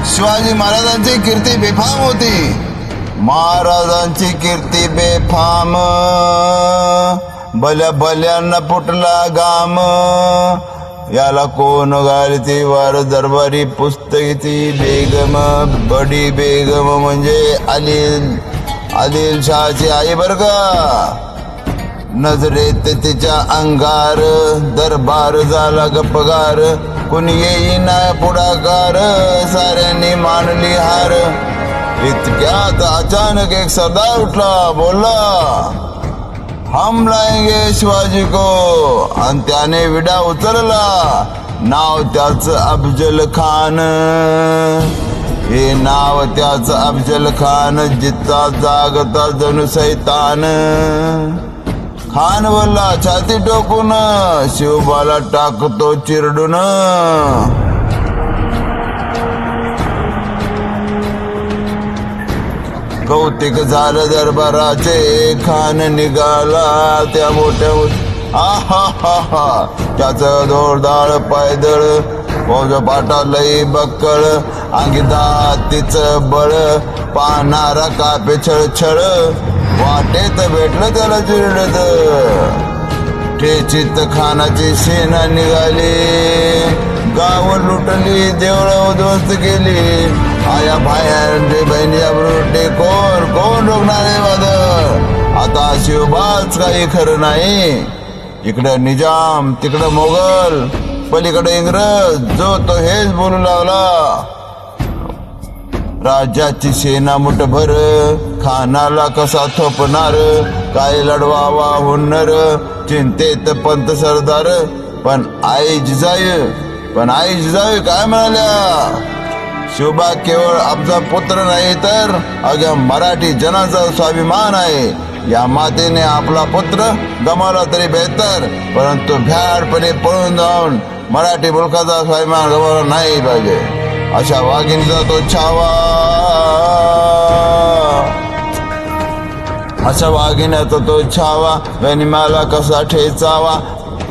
शिवाजी महाराजांची कीर्ती बेफाम होती. महाराजांची कीर्ती बेफाम, भल्या भल्यांना फुटला घाम. याला कोण घालती वार दरबारी पुस्तकीची बेगम. बडी बेगम म्हणजे आदिलशहाची आई बर का. नजरेत तिच्या अंगार दरबार झाला गपगार. कुणी येईना पुढाकार, साऱ्यांनी मानली हार. इतक्यात अचानक एक सरदार उठला, बोलला हम लाएंगे शिवाजी को. आणि त्याने विडा उचलला. नाव त्याच अफजल खान. हे नाव त्याच अफजल खान. जिता जागता जणू सैतान. खान बोलला छाती टोकून, शिवबाला टाकतो चिरडून. कौतिक झालं दरबाराचे. खान निघाला त्या मोठ्या आहा. त्याचं जोरदार पायदळ, फौज पाटा लई बक्कळ. अंगी तिचं बळ, पाहणारा कापे छळछळ. वाटेत भेटलं त्याला चिरडत. ठेचीत खानाची सेना निघाली. गाव लुटली, देवळं उद्ध्वस्त केली. आया भायांचे बहिणीच्या बरोटे कोण रोखणारे वादळ. आता शिवबाच काही खरं नाही. इकडं निजाम, तिकडं मोगल, पलीकडे इंग्रज. जो तो हेच बोलू लागला. राज्याची सेना मुठभर, खानाला कसा थोपणार. काय लढवावा हुन्नर, चिंतेत पंत सरदार. पण आई जिजाऊ काय म्हणाल्या. शिवबा केवळ आमचा पुत्र नाही तर अगं मराठी जनाचा स्वाभिमान आहे. या मातेने आपला पुत्र गमावला तरी बेहतर, परंतु भ्याडपणे पळून जाऊन मराठी मुलकाचा स्वाभिमान गमावला नाही पाहिजे. अशा वाघिणीचा तो छावा, अशा वाघिण्याचा तो छावा. गनिमाला कसा ठेचावा,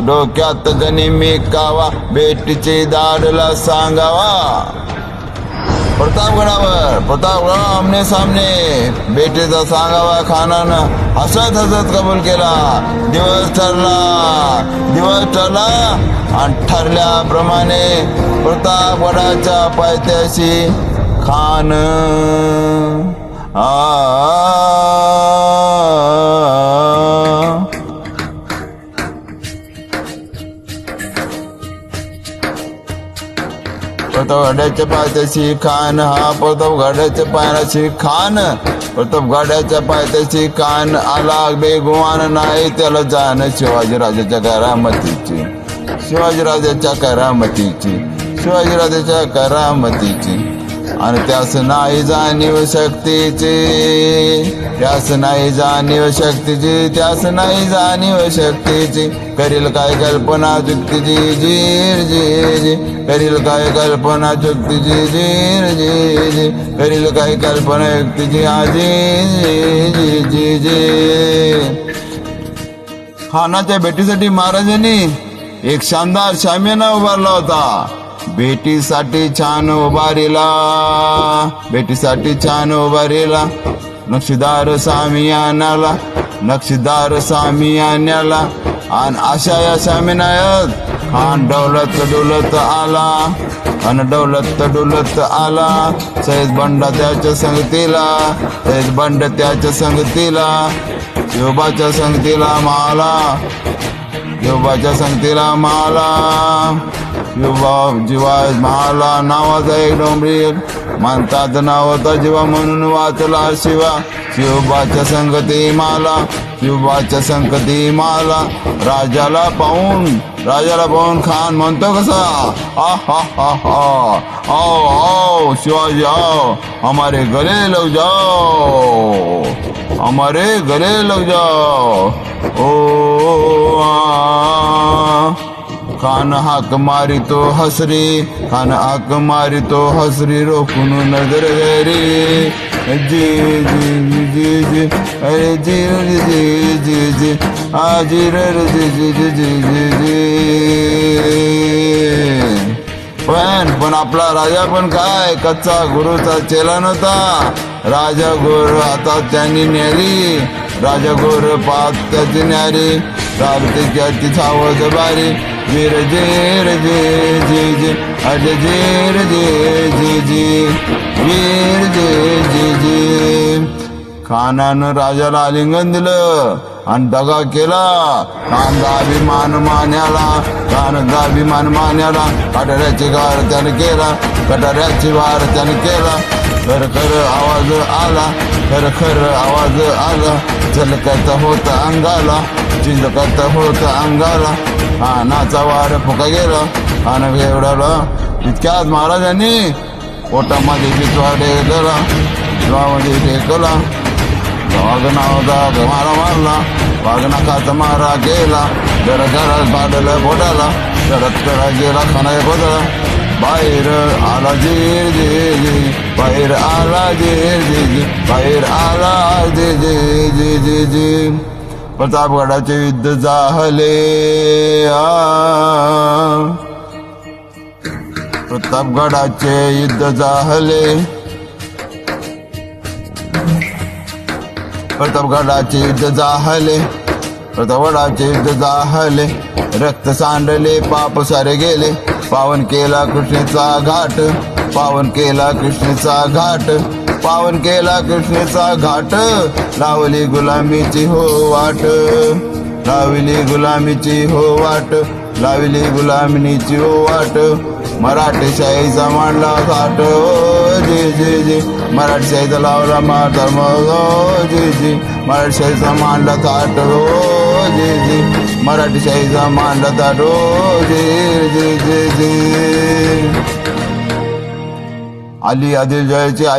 डोक्यात गनिमी कावा. बेटीची दाडला सांगावा. प्रतापगडावर आमने सामने बेटीचा सांगावा. खानानं हसत कबूल केला. दिवस ठरला आणि ठरल्याप्रमाणे प्रतापगडाच्या पायथ्याशी खान प्रतापगडाच्या पायथ्याशी खान. प्रतापगडाच्या पायथ्याशी खान. प्रतापगडाच्या पायथ्याशी खान आला. बेगुमान नाही त्याला जाण शिवाजीराजाच्या करामतीची. आणि त्यास नाही जाणीव शक्तीची. करील काय कल्पना चुकीची जी. करील काय कल्पना चुकीची जी. करील काय कल्पना युक्तीची जी. खानाच्या भेटीसाठी महाराजांनी एक शानदार शामियाना उभारला होता. भेटीसाठी छान उभारीला नक्षीदार सामियान्याला. आणि अशा या शामियान्यात खान डौलत आला. सैद बंड त्याच्या संगतीला. शिवबाच्या संगतीला माला. जीवा माला नावाचा एक डोंबरी म्हणतात. नावाचा जीवा म्हणून वाचला शिवा. शिवबाच्या संगती माला. राजाला पाहून खान म्हणतो कसा, आओ शिवाजी आओ, हमारे गले लग जाओ. ओ खान हाक मारी तो हसरी. रोखून नजर गरी. जी अरे जी आजी जी. पण आपला राजा पण काय कच्चा गुरुचा चेला नव्हता. राजा गुरु हातात त्यांनी नेली, राजा गुरु पात त्याची न्यारी, चालते त्याची सावध बारी. वीर जेर जे जे जे अज जेर जे जे जे वीर जे जे जे. खानानं राजाला आलिंगन दिलं आणि दगा केला. खानचा अभिमान मान्याला, खानचा अभिमान मान्याला. कटाऱ्याची गार त्याने केला, कटाऱ्याची वार त्याने केला. खर खर आवाज आला, खर खर आवाज आला. झलकत होत अंगाला, चिंजकत होत अंगाला. खानाचा वार फुका गेला, खान घेवडाला. इतक्यात महाराजांनी पोटामध्ये पितवा टेकला, जीवामध्ये टेकला. वाघनावदा मारा मारला, वाघनाकाचा मारा केला. जरा जरा पाडलं पोटाला, जडत जरा गेला खाना पोटाला. बाहेर आला जे जे जे, बाहेर आला जे जे जे, बाहेर आला जे जे जे जे जे. प्रतापगडाचे युद्ध झाले, प्रतापगडाचे युद्ध झाले, प्रतापगडाचे युद्ध झाले, प्रतापगडाचे युद्ध झाले. रक्त सांडले, पाप सारे गेले. पावन केला कृष्णेचा घाट, पावन केला कृष्णेचा घाट, पावन केला कृष्णेचा घाट. लावली गुलामीची हो वाट, लावली गुलामीची हो वाट, लावली गुलामीची हो वाट. मराठी शाहीचा मांडला थाट, जे जे जे. मराठी शाहीचा लावला माता जे जे, मराठी शाहीचा मांडला थाट जे जे, मराठी शाहीचा मांडला थाट जे जे जे जे. आली आदिलशाहीची आई